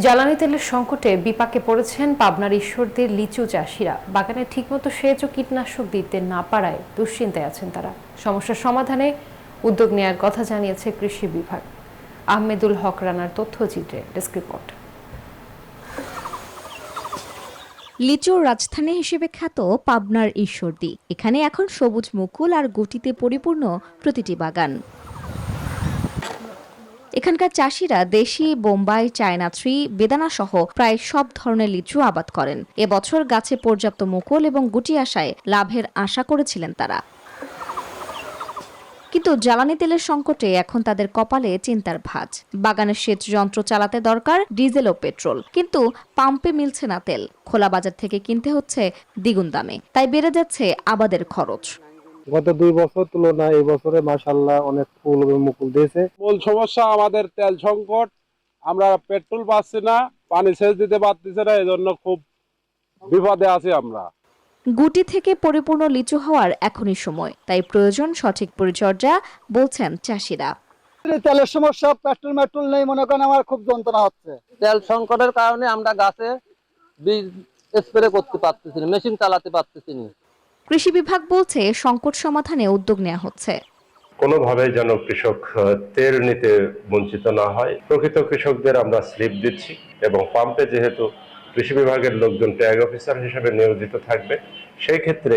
জ্বালানি তেলের সংকটে বিপাকে পড়েছেন পাবনার ঈশ্বরদীর লিচু চাষিরা। বাগানে ঠিকমতো সেচ ও কীটনাশক দিতে না পারায় দুশ্চিন্তায় আছেন তারা। সমস্যার সমাধানে উদ্যোগ নেয়ার কথা জানিয়েছে কৃষি বিভাগ। আহমেদুল হক রানার তথ্যচিত্রে ডেস্ক রিপোর্ট। লিচুর রাজধানী হিসেবে খ্যাত পাবনার ঈশ্বরদী, এখানে এখন সবুজ মুকুল আর গুটিতে পরিপূর্ণ প্রতিটি বাগান। এখানকার চাষিরা দেশি, বোম্বাই, চায়না থ্রি, বেদানা সহ প্রায় সব ধরনের লিচু আবাদ করেন। এবছর গাছে পর্যাপ্ত মুকুল এবং গুটি আসায় লাভের আশা করেছিলেন তারা। কিন্তু জ্বালানি তেলের সংকটে এখন তাদের কপালে চিন্তার ভাঁজ। বাগানের সেচ যন্ত্র চালাতে দরকার ডিজেল ও পেট্রোল, কিন্তু পাম্পে মিলছে না তেল। খোলা বাজার থেকে কিনতে হচ্ছে দ্বিগুণ দামে, তাই বেড়ে যাচ্ছে আবাদের খরচ। গত 2 বছর তুলনায় এই বছরে মাশাআল্লাহ অনেক ফুল এবং মুকুল দিয়েছে। মূল সমস্যা আমাদের তেল সংকট, আমরা পেট্রোল পাচ্ছি না, পানি সেচ দিতে পারতেছি না, এজন্য খুব বিপদে আছি আমরা। গুটি থেকে পরিপূর্ণ লিচু হওয়ার এখনই সময়, তাই প্রয়োজন সঠিক পরিচর্যা, বলছেন চাষিরা। তেলের সমস্যা, পেট্রোল নেই, মনে করেন আমার খুব যন্ত্রণা হচ্ছে। তেল সংকটের কারণে আমরা গাছে বীজ স্প্রে করতে পারতেছি না, মেশিন চালাতে পারতেছি না। কৃষি বিভাগ বলছে সংকট সমাধানে উদ্যোগ নেওয়া হচ্ছে। কোনোভাবে যেন কৃষক তেল নিতে বঞ্চিত না হয়। প্রকৃত কৃষকদের আমরা স্লিপ দিচ্ছি এবং পাম্পে যেহেতু কৃষি বিভাগের লোকজন ট্যাগ অফিসার হিসেবে নিয়োজিত থাকবে, সেই ক্ষেত্রে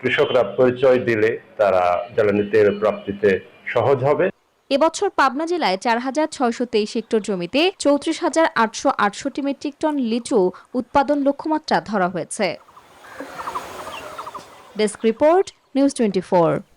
কৃষকরা পরিচয় দিলে তারা জ্বালানি তেল প্রাপ্তিতে সহজ হবে। এবছর পাবনা জেলায় 4,623 হেক্টর জমিতে 34,868 মেট্রিক টন লিচু উৎপাদন লক্ষ্যমাত্রা ধরা হয়েছে। Desk report, news 24।